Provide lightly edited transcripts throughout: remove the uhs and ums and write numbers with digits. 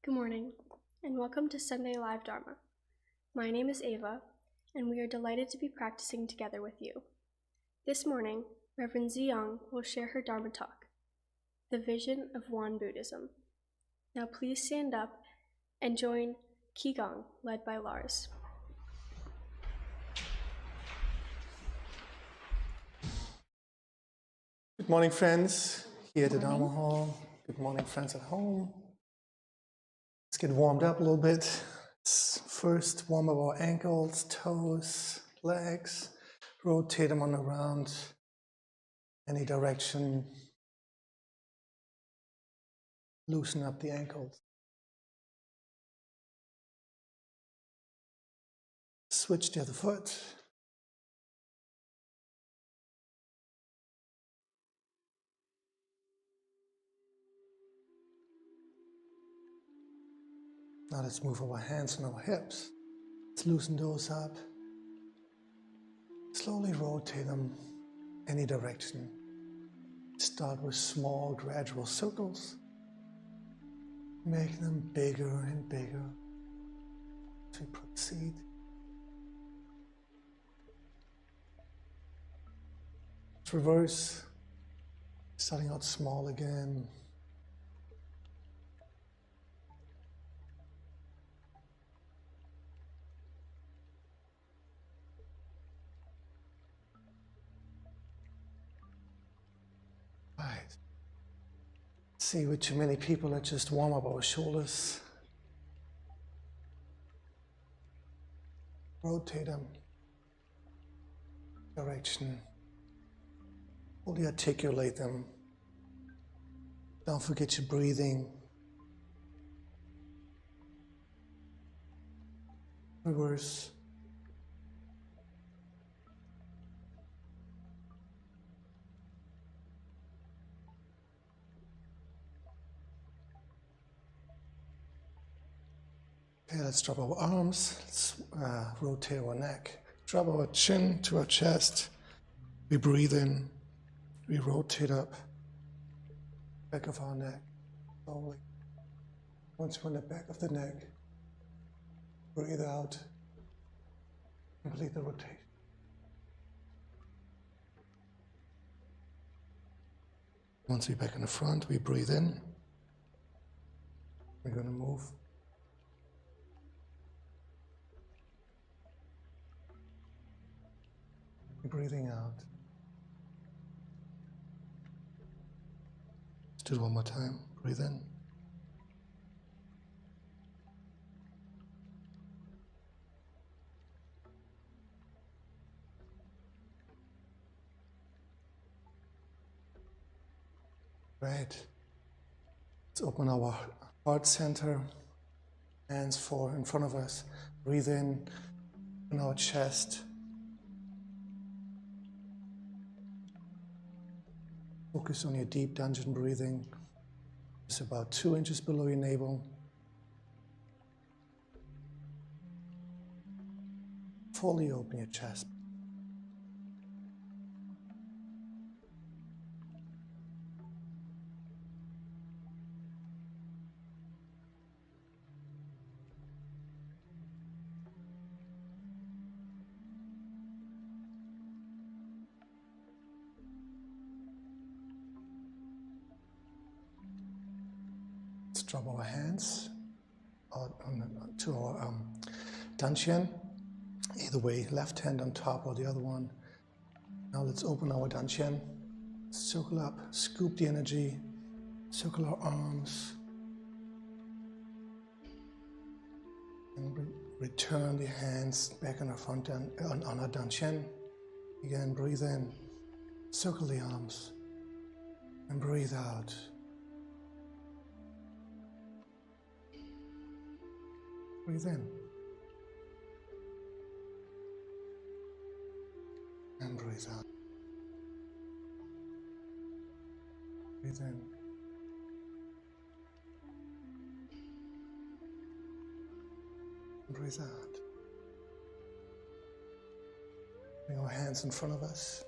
Good morning, and welcome to Sunday Live Dharma. My name is Ava, and we are delighted to be practicing together with you. This morning, Reverend Qi Gong will share her Dharma Talk, The Vision of Won Buddhism. Now please stand up and join Qi Gong, led by Lars. Good morning, friends here at the Dharma Hall. Good morning, friends at home. Let's get warmed up a little bit. Let's first warm up our ankles, toes, legs. Rotate them on around any direction. Loosen up the ankles. Switch the other foot. Now let's move our hands and our hips. Let's loosen those up. Slowly rotate them any direction. Start with small, gradual circles. Make them bigger and bigger as we proceed. Let's reverse, starting out small again. Right. See, with too many people, let's just warm up our shoulders. Rotate them. Direction. Fully articulate them. Don't forget your breathing. Reverse. Okay, let's drop our arms. Let's rotate our neck. Drop our chin to our chest. We breathe in. We rotate up. Back of our neck. Slowly. Once we're in the back of the neck, breathe out. Complete the rotation. Once we're back in the front, we breathe in. We're going to move. Breathing out. Let's do it one more time. Breathe in. Right. Let's open our heart center. Hands forward in front of us. Breathe in our chest. Focus on your deep dungeon breathing. It's about 2 inches below your navel. Fully open your chest. Let's drop our hands out to our dantian. Either way, left hand on top or the other one. Now let's open our dantian. Circle up, scoop the energy, circle our arms. And return the hands back on our front on our dantian. Again, breathe in, circle the arms, and breathe out. Breathe in. And breathe out. Breathe in. And breathe out. Bring our hands in front of us.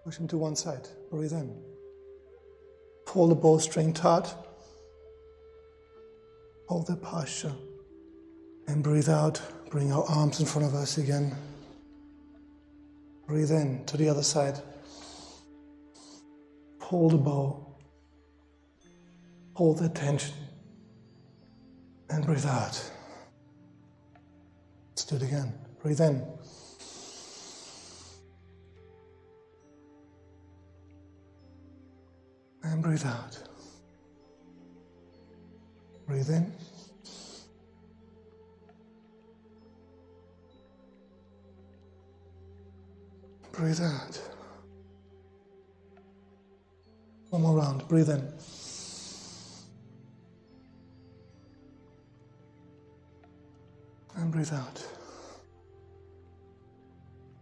Push them to one side. Breathe in. Pull the bowstring taut. Hold that posture. And breathe out. Bring our arms in front of us again. Breathe in to the other side. Pull the bow. Hold that tension. And breathe out. Let's do it again. Breathe in. And breathe out. Breathe in. Breathe out. One more round. Breathe in. And breathe out.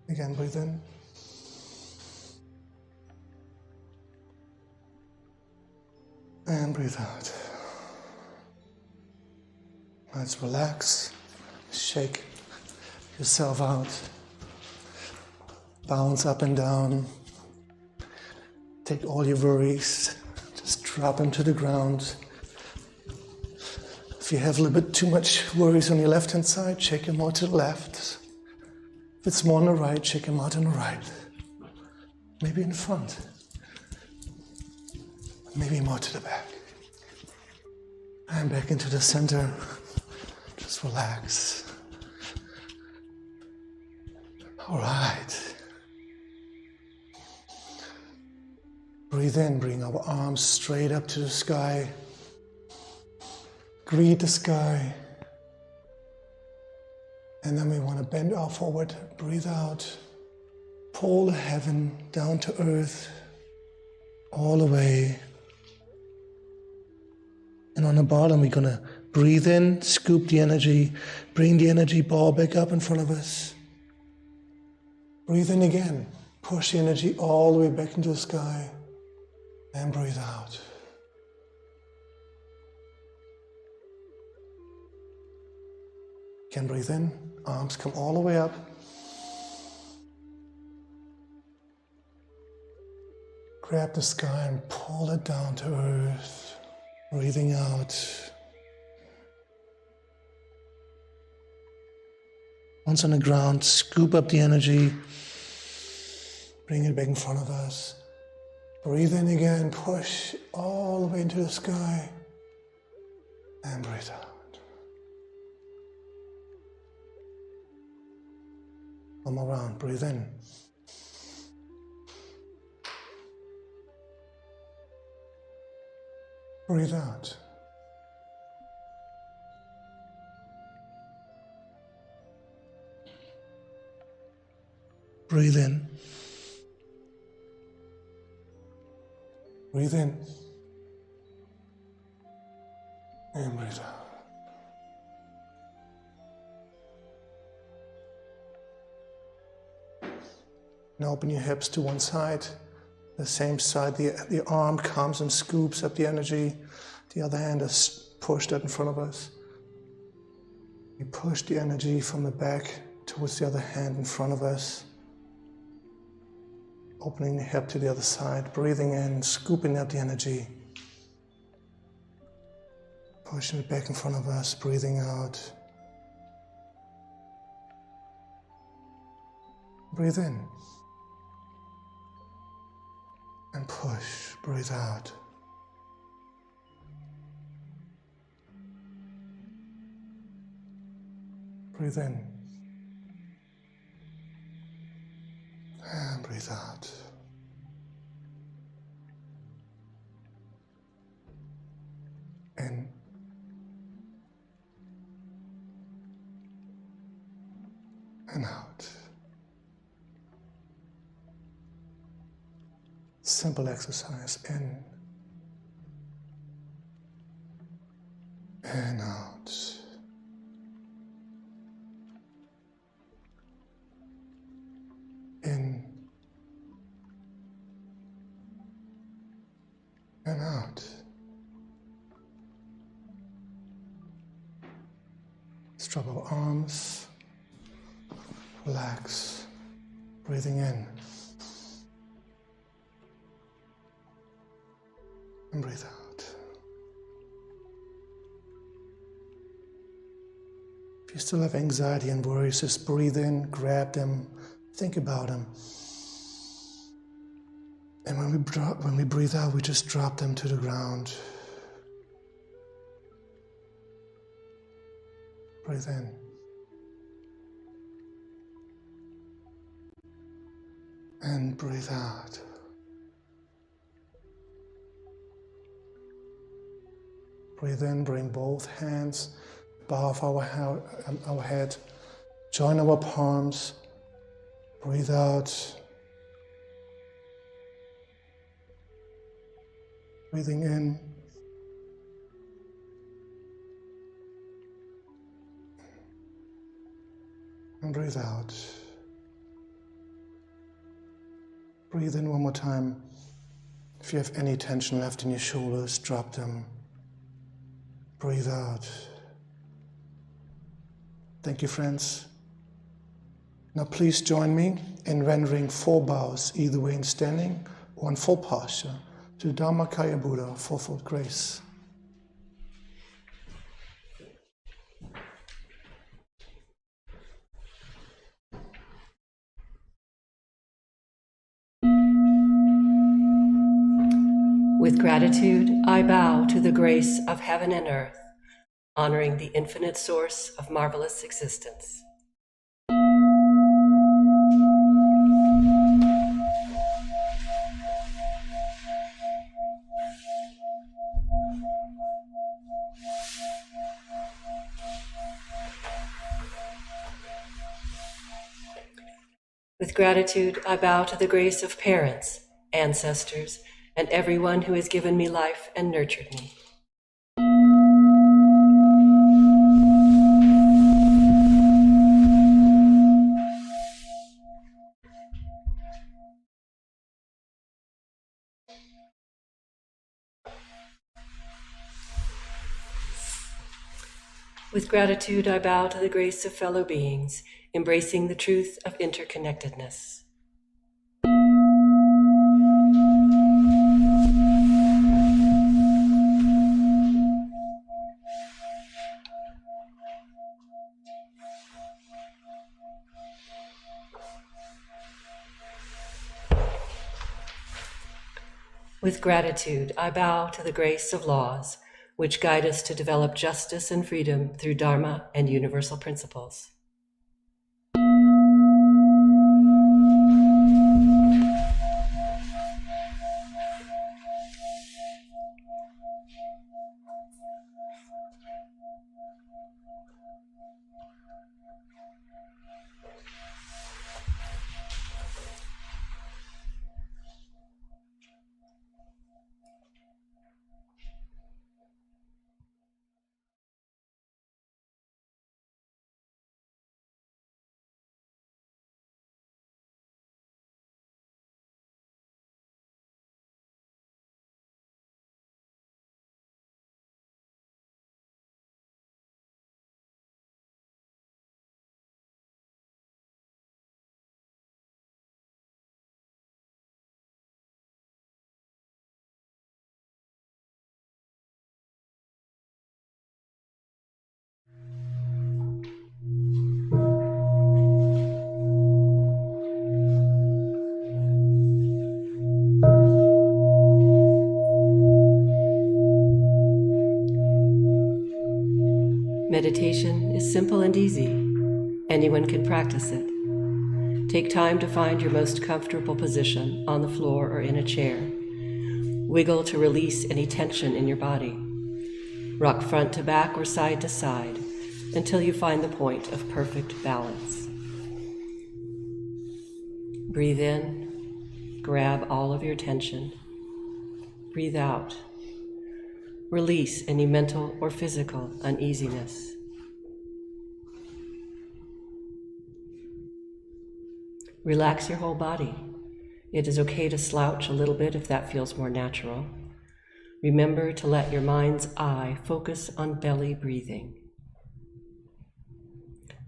Again, breathe in. And breathe out. Let's relax. Shake yourself out. Bounce up and down. Take all your worries. Just drop them to the ground. If you have a little bit too much worries on your left-hand side, shake them more to the left. If it's more on the right, shake them out on the right. Maybe in front. Maybe more to the back. And back into the center. Just relax. All right. Breathe in, bring our arms straight up to the sky. Greet the sky. And then we want to bend our forward, breathe out. Pull the heaven down to earth, all the way. And on the bottom, we're going to breathe in, scoop the energy, bring the energy ball back up in front of us. Breathe in again, push the energy all the way back into the sky. And breathe out. Again, breathe in. Arms come all the way up. Grab the sky and pull it down to earth. Breathing out. Once on the ground, scoop up the energy. Bring it back in front of us. Breathe in again, push all the way into the sky, and breathe out. One more round, breathe in. Breathe out. Breathe in. Breathe in. And breathe out. Now open your hips to one side. The same side, the arm comes and scoops up the energy. The other hand is pushed up in front of us. We push the energy from the back towards the other hand in front of us. Opening the hip to the other side, breathing in, scooping up the energy. Pushing it back in front of us, breathing out. Breathe in. And push, breathe out. Breathe in. And breathe out. In. And out. Simple exercise. In. And out. In. And out. Let's drop our arms. Relax. Breathing in. And breathe out. If you still have anxiety and worries, just breathe in, grab them, think about them. And when we breathe out, we just drop them to the ground. Breathe in. And breathe out. Breathe in, bring both hands above our head. Join our palms. Breathe out. Breathing in. And breathe out. Breathe in one more time. If you have any tension left in your shoulders, drop them. Breathe out. Thank you, friends. Now please join me in rendering 4 bows, either way in standing or in full posture, to Dharmakaya Buddha, fourfold grace. With gratitude, I bow to the grace of heaven and earth, honoring the infinite source of marvelous existence. With gratitude, I bow to the grace of parents, ancestors, and everyone who has given me life and nurtured me. With gratitude, I bow to the grace of fellow beings, embracing the truth of interconnectedness. With gratitude, I bow to the grace of laws, which guide us to develop justice and freedom through Dharma and universal principles. Meditation is simple and easy. Anyone can practice it. Take time to find your most comfortable position on the floor or in a chair. Wiggle to release any tension in your body. Rock front to back or side to side until you find the point of perfect balance. Breathe in, grab all of your tension. Breathe out. Release any mental or physical uneasiness. Relax your whole body. It is okay to slouch a little bit if that feels more natural. Remember to let your mind's eye focus on belly breathing.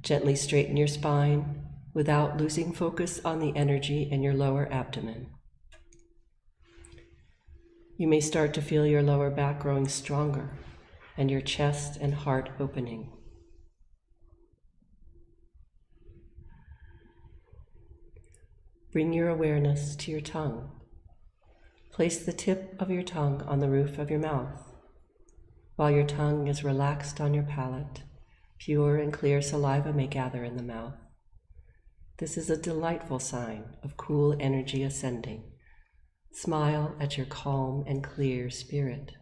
Gently straighten your spine without losing focus on the energy in your lower abdomen. You may start to feel your lower back growing stronger and your chest and heart opening. Bring your awareness to your tongue. Place the tip of your tongue on the roof of your mouth. While your tongue is relaxed on your palate, pure and clear saliva may gather in the mouth. This is a delightful sign of cool energy ascending. Smile at your calm and clear spirit.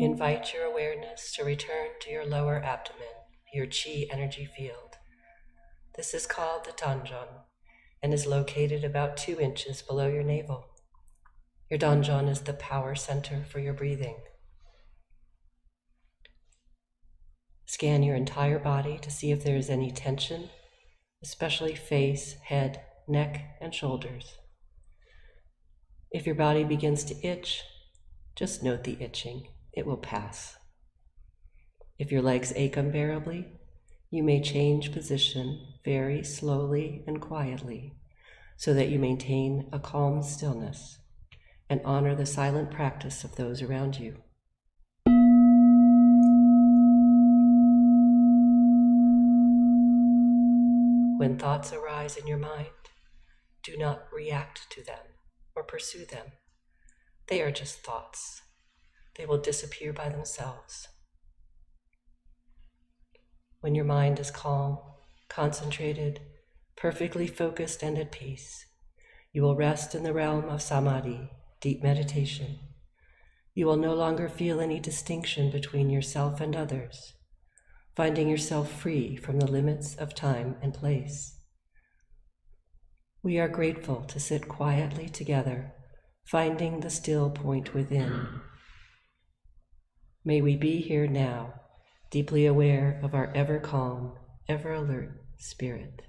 Invite your awareness to return to your lower abdomen, your Qi energy field. This is called the donjon and is located about 2 inches below your navel. Your donjon is the power center for your breathing. Scan your entire body to see if there is any tension, especially face, head, neck, and shoulders. If your body begins to itch, just note the itching. It will pass. If your legs ache unbearably, you may change position very slowly and quietly so that you maintain a calm stillness and honor the silent practice of those around you. When thoughts arise in your mind, do not react to them or pursue them. They are just thoughts. They will disappear by themselves. When your mind is calm, concentrated, perfectly focused and at peace, you will rest in the realm of samadhi, deep meditation. You will no longer feel any distinction between yourself and others, finding yourself free from the limits of time and place. We are grateful to sit quietly together, finding the still point within. May we be here now, deeply aware of our ever calm, ever alert spirit.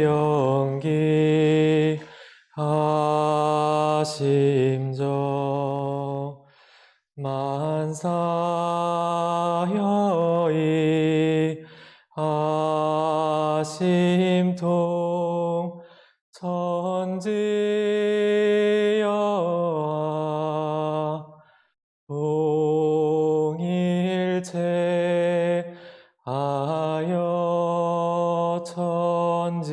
연기 하심정 만사여의 하심통 천지여와 동일체 아여 천지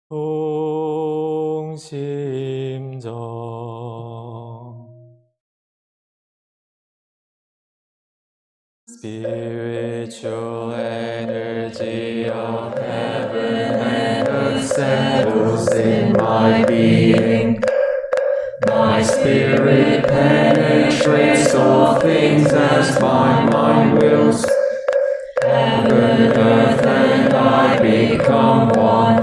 동심정 Spiritual energy of heaven and earth settles in my being. My spirit penetrates all things as my mind wills. Heaven, earth, and I become one.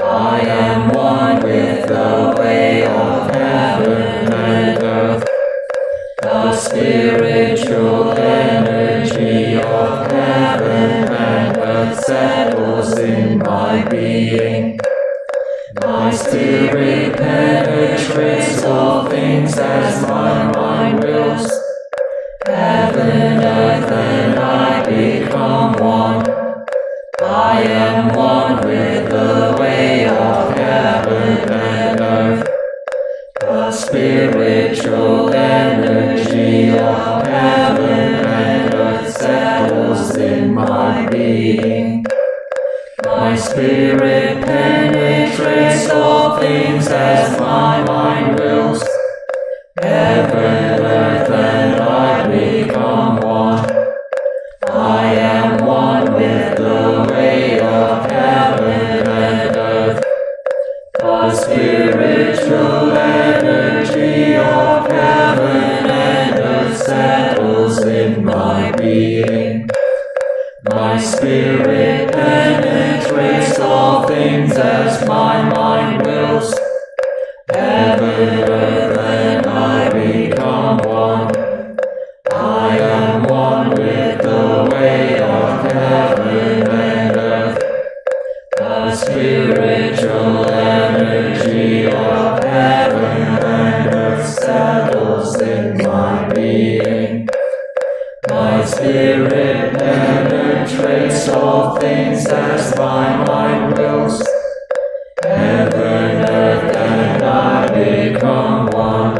I am one with the way of heaven and earth. The spiritual energy of heaven and earth settles in my being. My spirit penetrates all things as my mind wills. Heaven, earth, and I become one. I am one with the way of heaven and earth. The spiritual energy of heaven and earth settles in my being. My spirit penetrates all things as my mind wills. Heaven, earth, and I become one. I am one with the way of heaven and earth. The spiritual energy of heaven and earth settles in my being. My spirit penetrates all things as my mind wills. Heaven, earth, and I become one. I am one with the way of heaven and earth. The spiritual energy of heaven and earth settles in my being. My spirit penetrates all things as my mind wills. Heaven, earth, and I become one.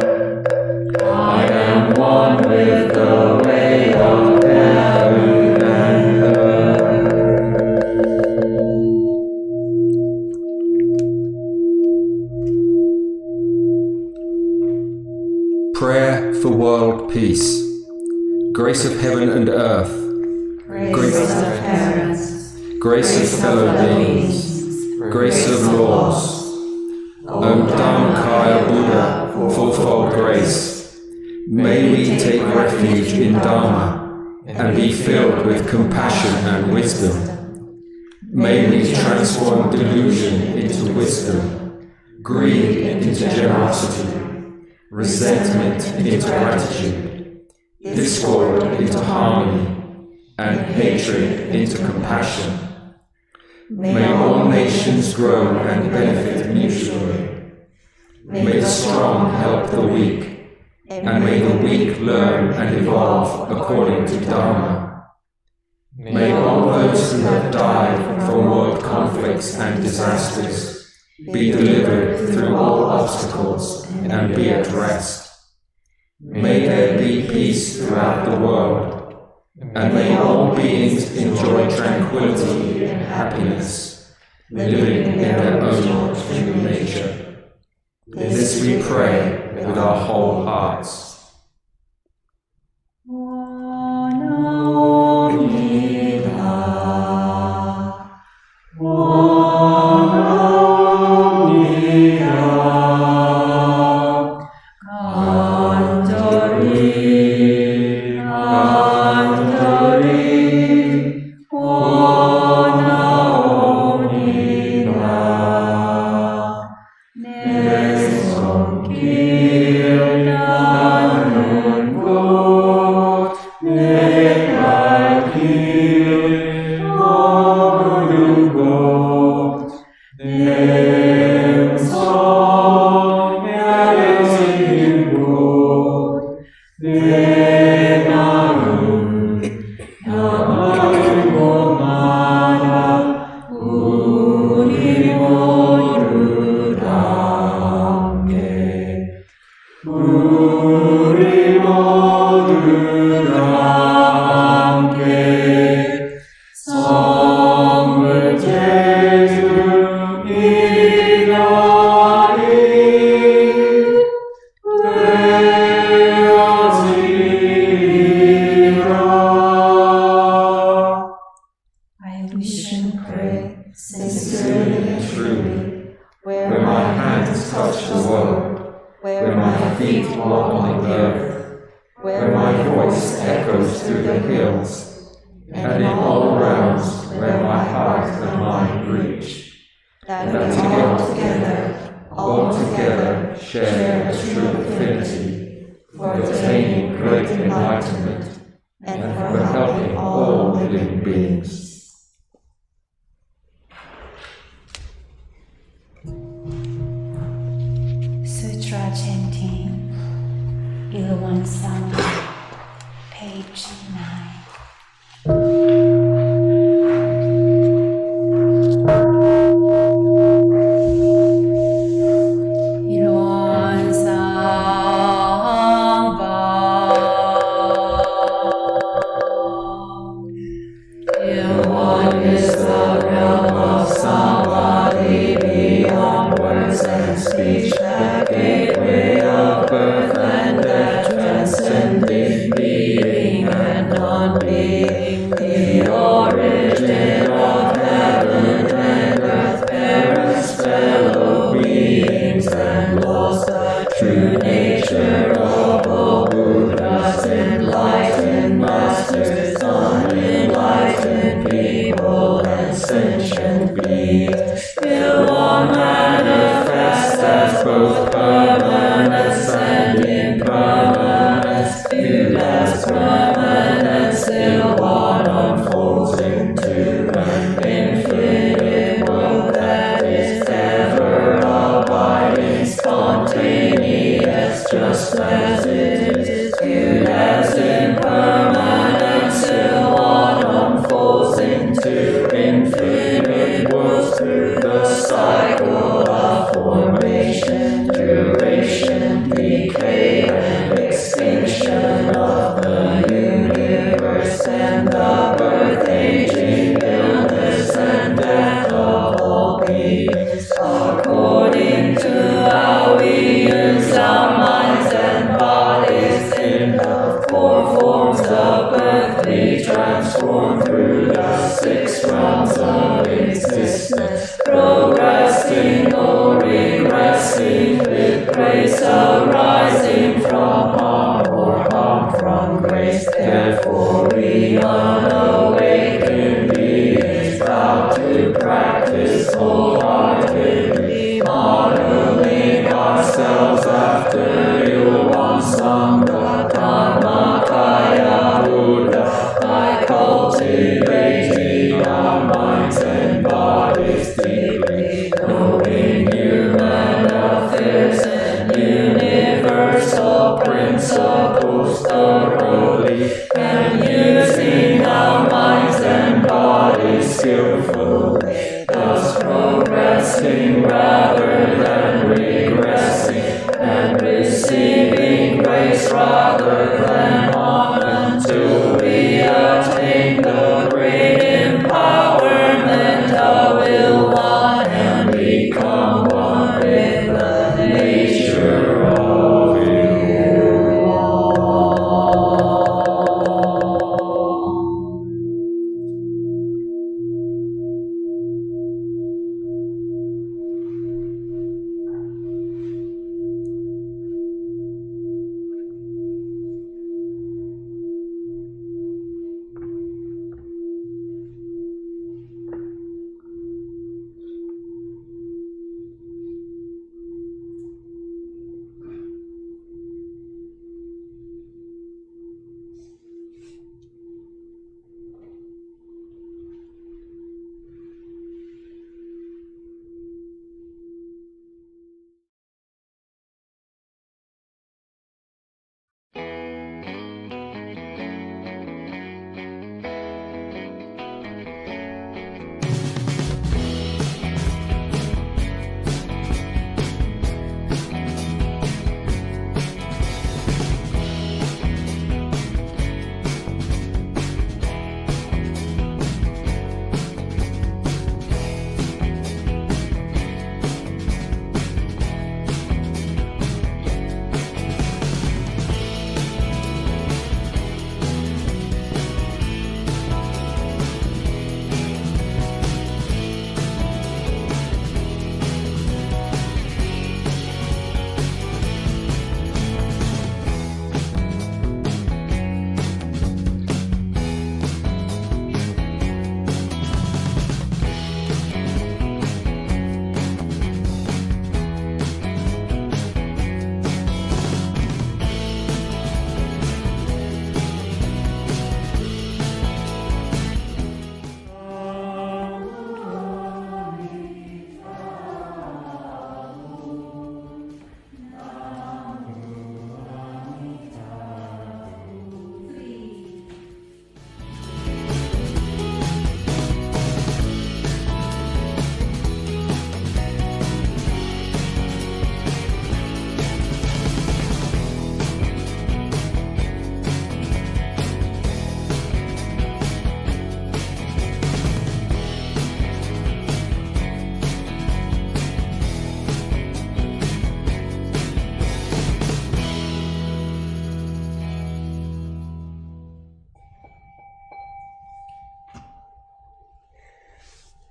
I am one with the way of heaven and earth. Prayer for world peace. Grace of heaven and earth. Grace of parents. Grace of fellow beings. Grace of laws. O Dharmakaya Buddha, fourfold grace. May we take refuge in Dharma and be filled with compassion and wisdom. May we transform delusion into wisdom, greed into generosity, resentment into gratitude, discord into harmony, and hatred into compassion. May all nations grow and benefit mutually. May the strong help the weak, and may the weak learn and evolve according to Dharma. May all those who have died from world conflicts and disasters be delivered through all obstacles and be at rest. May there be peace throughout the world, and may all beings enjoy tranquility and happiness, living in their own true nature. This we pray with our whole hearts. Oh Sutra chanting, Ilwan Sangha, page 9.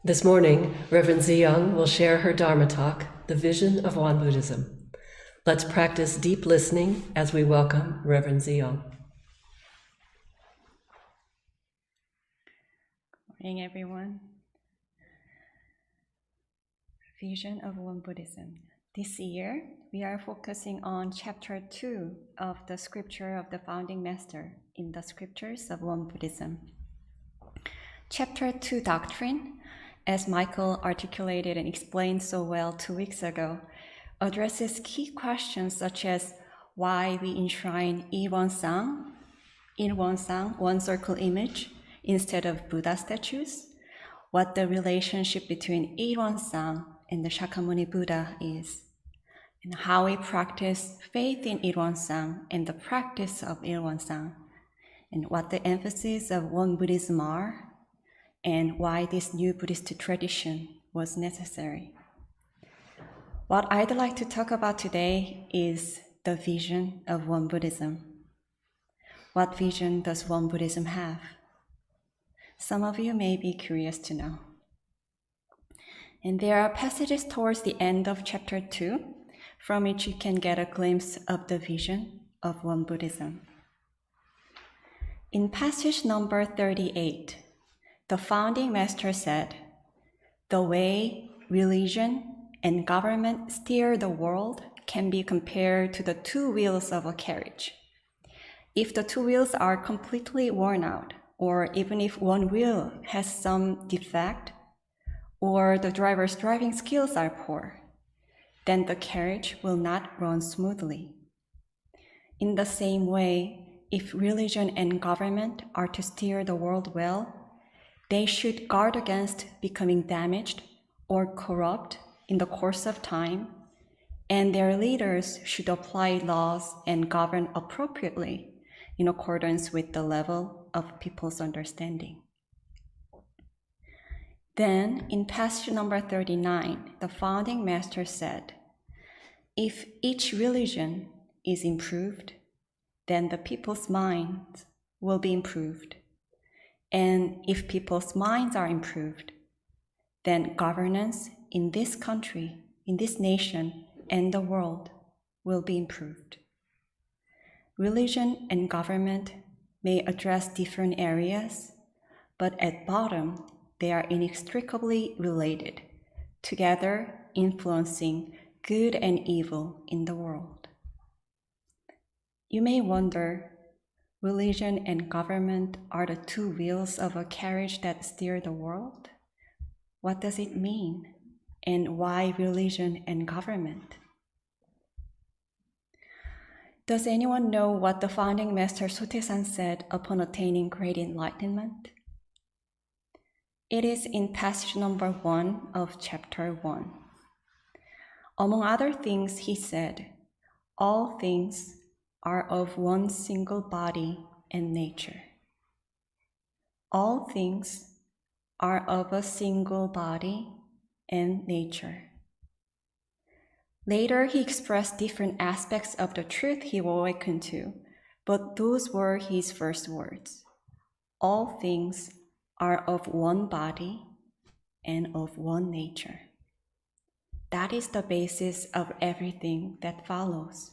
This morning, Reverend Young will share her Dharma Talk, The Vision of Won Buddhism. Let's practice deep listening as we welcome Reverend Young. Good morning, everyone. Vision of Won Buddhism. This year, we are focusing on Chapter 2 of the Scripture of the Founding Master in the Scriptures of Won Buddhism. Chapter 2 Doctrine, as Michael articulated and explained so well 2 weeks ago, addresses key questions such as why we enshrine in one circle image instead of Buddha statues, what the relationship between Ilwon-sang and the Shakyamuni Buddha is, and how we practice faith in Ilwon-sang and the practice of Ilwon-sang, and what the emphasis of Won Buddhism are, and why this new Buddhist tradition was necessary. What I'd like to talk about today is the vision of Won Buddhism. What vision does Won Buddhism have? Some of you may be curious to know. And there are passages towards the end of Chapter 2 from which you can get a glimpse of the vision of Won Buddhism. In passage number 38, the Founding Master said, "The way religion and government steer the world can be compared to the two wheels of a carriage. If the two wheels are completely worn out, or even if one wheel has some defect, or the driver's driving skills are poor, then the carriage will not run smoothly. In the same way, if religion and government are to steer the world well, they should guard against becoming damaged or corrupt in the course of time, and their leaders should apply laws and govern appropriately in accordance with the level of people's understanding." Then, in passage number 39, the Founding Master said, "If each religion is improved, then the people's minds will be improved. And if people's minds are improved, then governance in this country, in this nation, and the world will be improved. Religion and government may address different areas, but at bottom, they are inextricably related, together influencing good and evil in the world." You may wonder, religion and government are the two wheels of a carriage that steer the world? What does it mean? And why religion and government? Does anyone know what the Founding Master Sotaesan said upon attaining great enlightenment? It is in passage number 1 of Chapter 1. Among other things, he said, "All things are of one single body and nature." All things are of a single body and nature. Later, he expressed different aspects of the truth he awakened to, but those were his first words. All things are of one body and of one nature. That is the basis of everything that follows.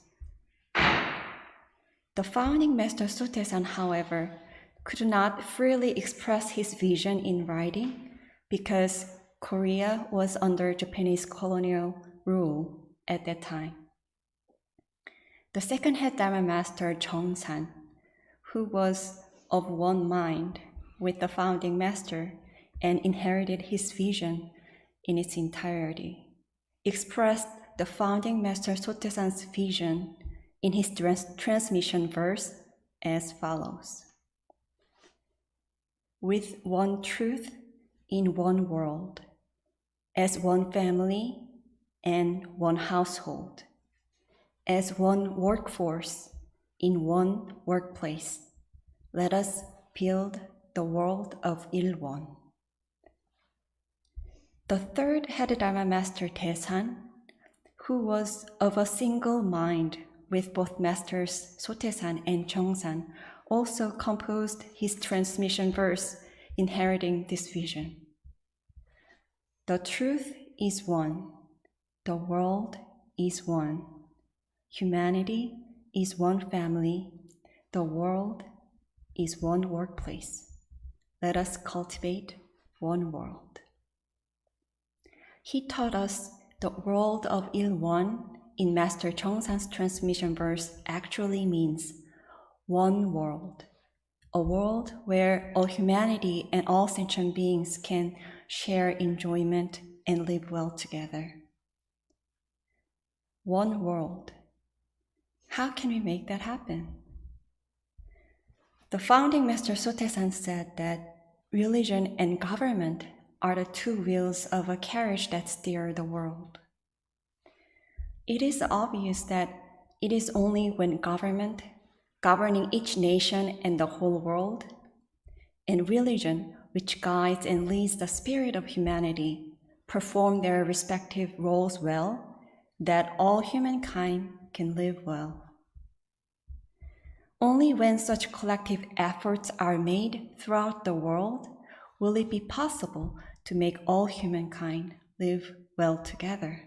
The Founding Master Sotaesan, however, could not freely express his vision in writing because Korea was under Japanese colonial rule at that time. The second head Dharma Master, Jeongsan, who was of one mind with the Founding Master and inherited his vision in its entirety, expressed the Founding Master Sotaesan's vision in his transmission verse as follows: "With one truth in one world, as one family and one household, as one workforce in one workplace, let us build the world of Ilwon." The third head Dharma Master Taesan, who was of a single mind with both masters Sotaesan and Jeongsan, also composed his transmission verse inheriting this vision. The truth is one. The world is one. Humanity is one family. The world is one workplace. Let us cultivate one world. He taught us the world of Il-Won in Master Chongsan's transmission verse actually means one world, a world where all humanity and all sentient beings can share enjoyment and live well together. One world. How can we make that happen? The founding Master Sotaesan said that religion and government are the two wheels of a carriage that steer the world. It is obvious that it is only when government, governing each nation and the whole world, and religion, which guides and leads the spirit of humanity, perform their respective roles well, that all humankind can live well. Only when such collective efforts are made throughout the world will it be possible to make all humankind live well together.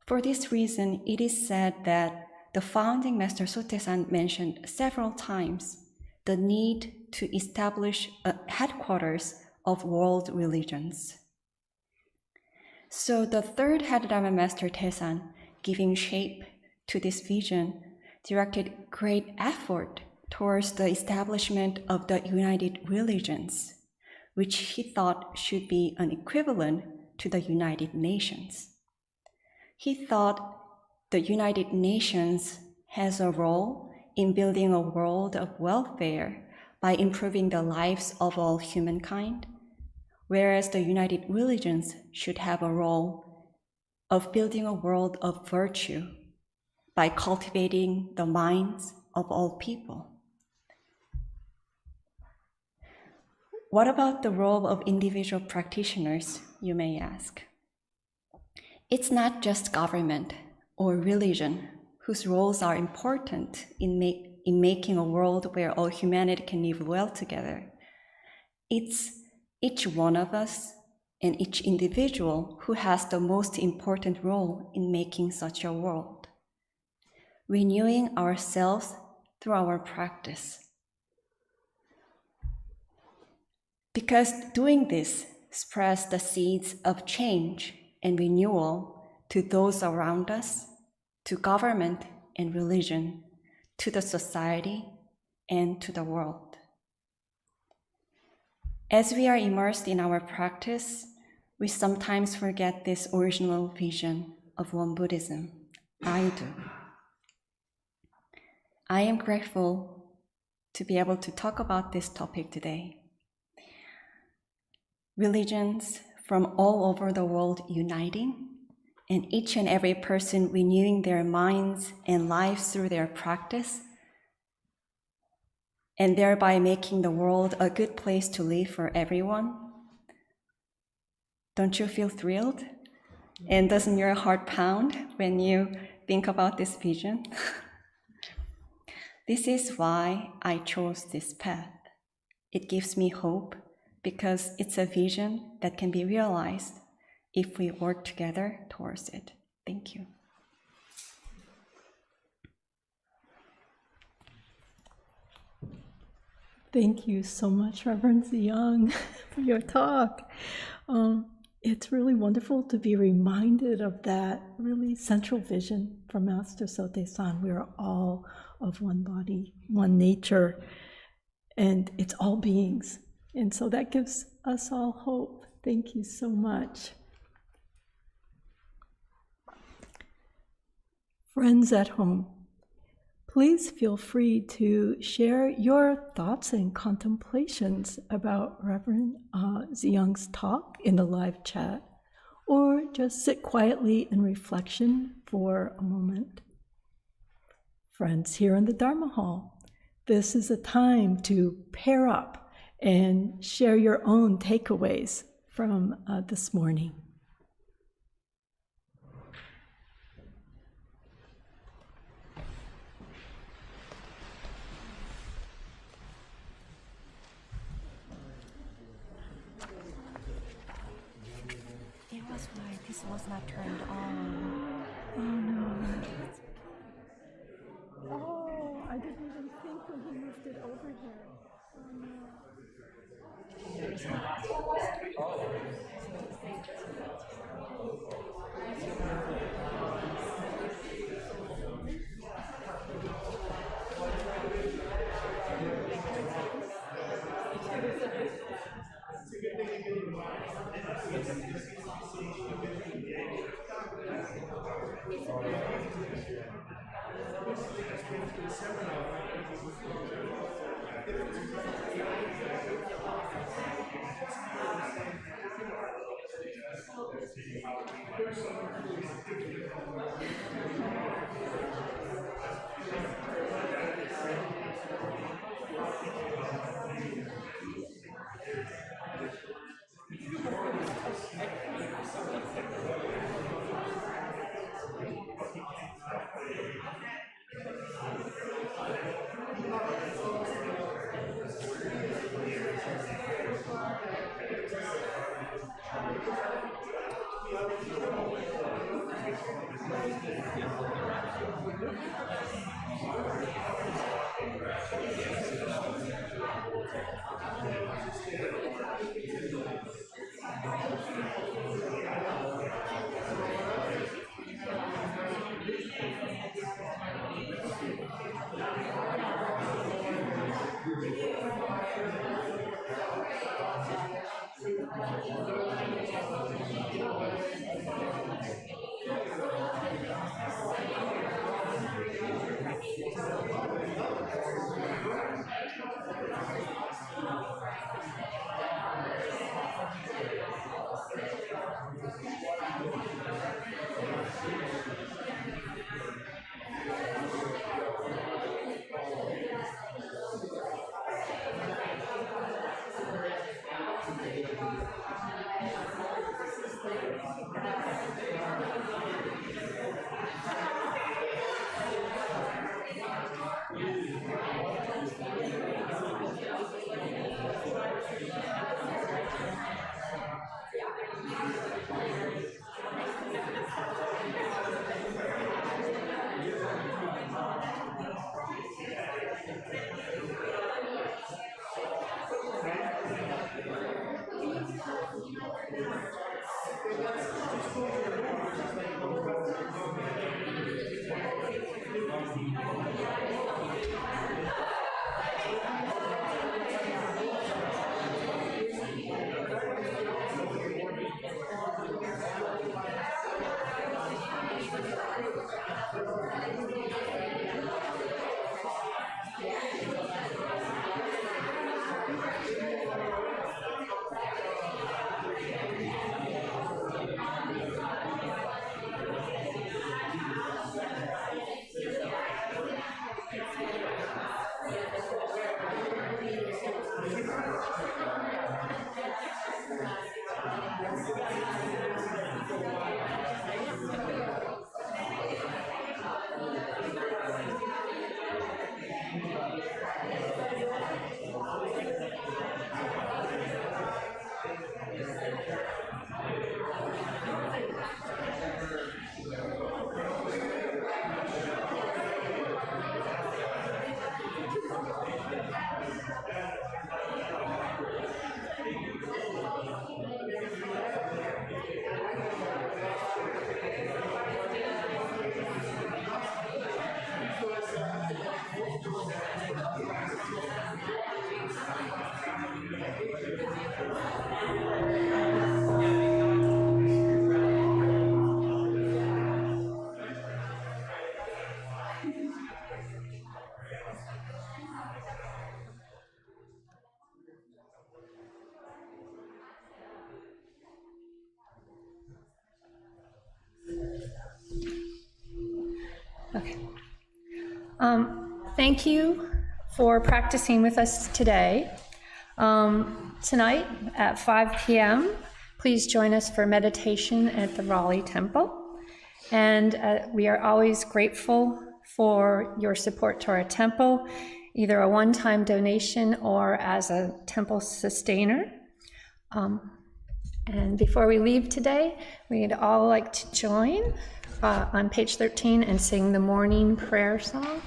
For this reason, it is said that the founding Master Sotaesan mentioned several times the need to establish a headquarters of world religions. So the third head Dharma Master Taesan, giving shape to this vision, directed great effort towards the establishment of the United Religions, which he thought should be an equivalent to the United Nations. He thought the United Nations has a role in building a world of welfare by improving the lives of all humankind, whereas the United Religions should have a role of building a world of virtue by cultivating the minds of all people. What about the role of individual practitioners, you may ask? It's not just government or religion whose roles are important in making a world where all humanity can live well together. It's each one of us and each individual who has the most important role in making such a world. Renewing ourselves through our practice. Because doing this spreads the seeds of change and renewal to those around us, to government and religion, to the society, and to the world. As we are immersed in our practice, we sometimes forget this original vision of Won Buddhism. I do. I am grateful to be able to talk about this topic today. Religions from all over the world uniting, and each and every person renewing their minds and lives through their practice, and thereby making the world a good place to live for everyone. Don't you feel thrilled? And doesn't your heart pound when you think about this vision? This is why I chose this path. It gives me hope because it's a vision that can be realized if we work together towards it. Thank you. Thank you so much, Reverend Young, for your talk. It's really wonderful to be reminded of that really central vision from Master Sotaesan. We are all of one body, one nature, and it's all beings. And so that gives us all hope. Thank you so much. Friends at home, please feel free to share your thoughts and contemplations about Reverend Young's talk in the live chat, or just sit quietly in reflection for a moment. Friends here in the Dharma Hall, this is a time to pair up and share your own takeaways from this morning. was not turned on. Oh no. Oh, I didn't even think when he moved it over here. Oh no. Okay. Thank you for practicing with us today. Tonight at 5 p.m., please join us for meditation at the Raleigh Temple. And we are always grateful for your support to our temple, either a one-time donation or as a temple sustainer. And before we leave today, we'd all like to join on page 13 and sing the morning prayer song.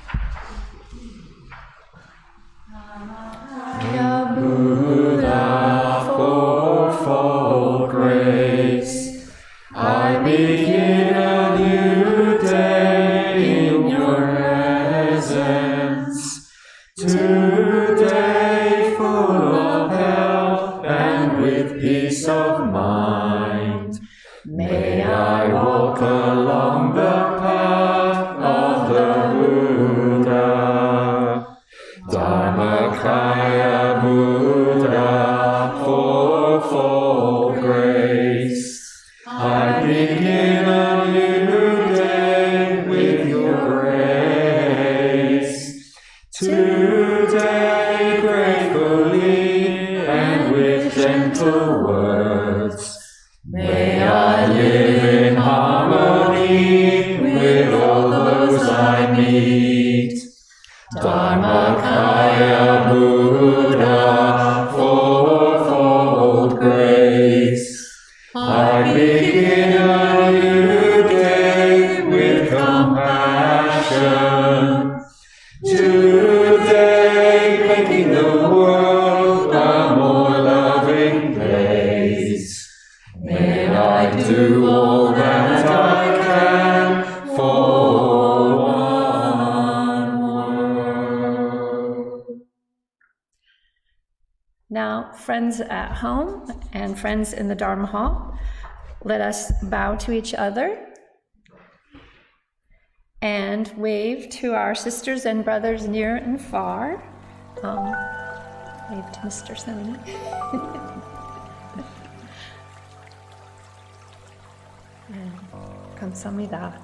Buddha, fourfold grace, I begin a new day in your presence. Today full of health and with peace of mind, may I walk along the path of the Buddha. Dharmakaya Buddha, fourfold grace, I begin a new day with your grace. Today gratefully and with gentle words, may I live in harmony with all those I meet. Dharmakaya Buddha, fourfold grace, I begin a new day with compassion. Today making the world a more loving place. May I do all that I can for one world. Now, friends at home and friends in the Dharma Hall, let us bow to each other and wave to our sisters and brothers near and far. Wave to Mr. Sony. And kamsamnida.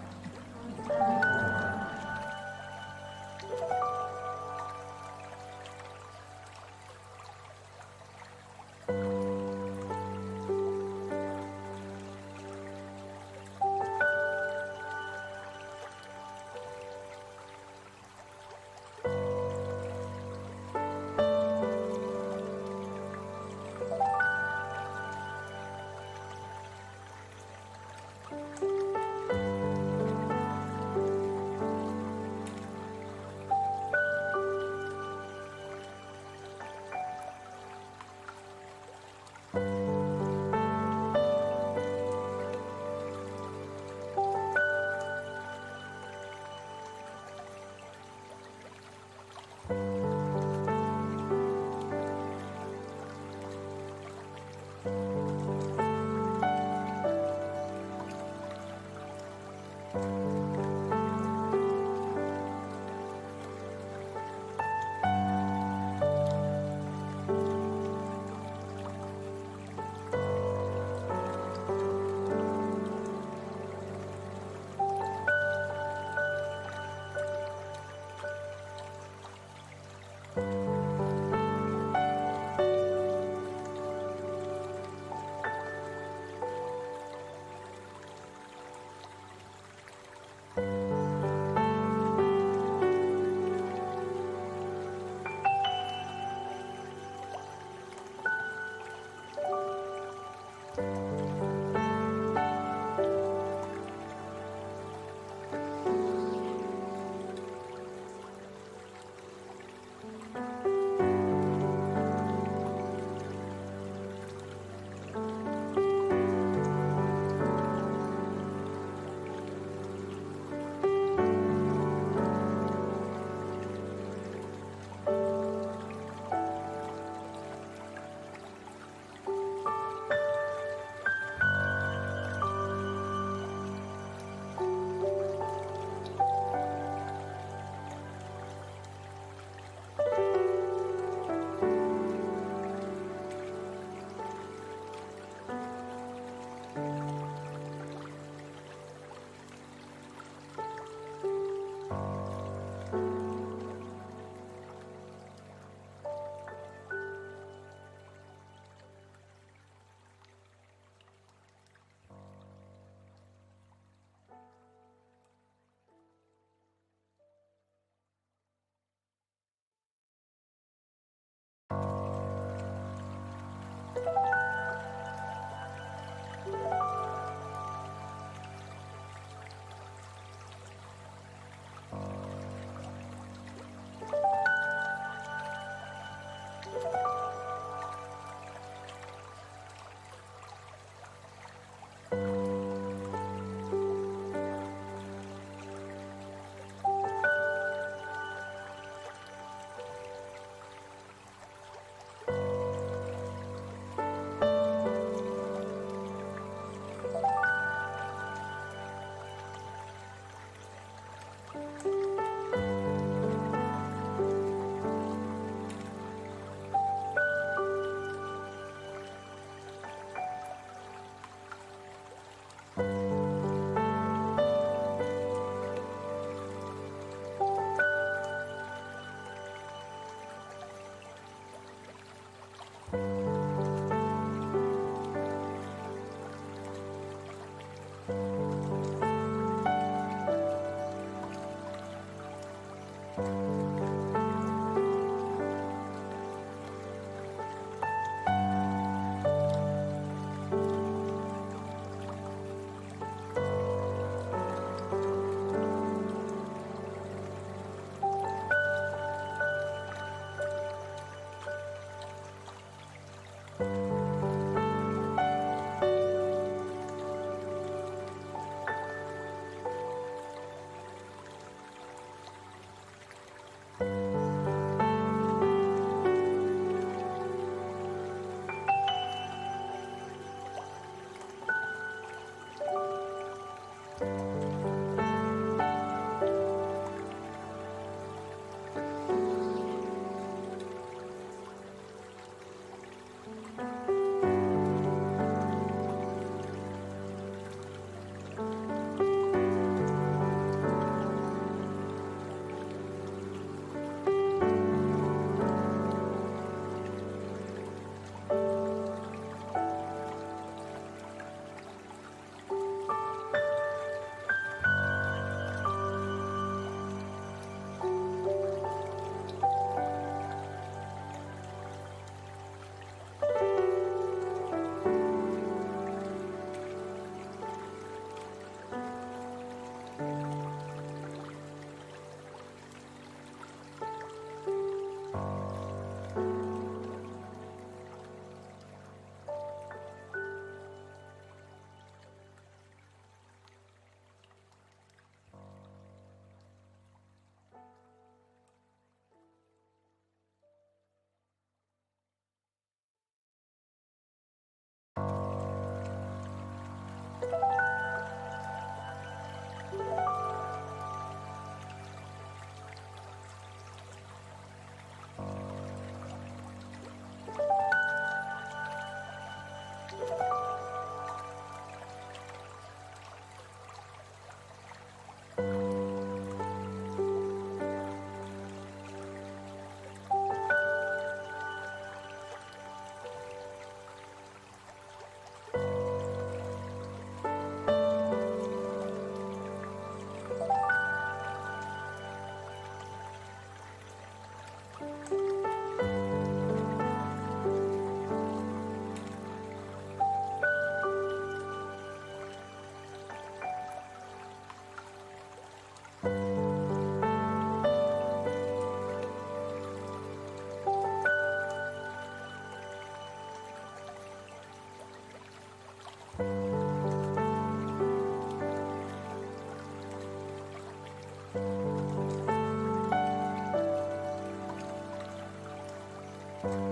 Thank you.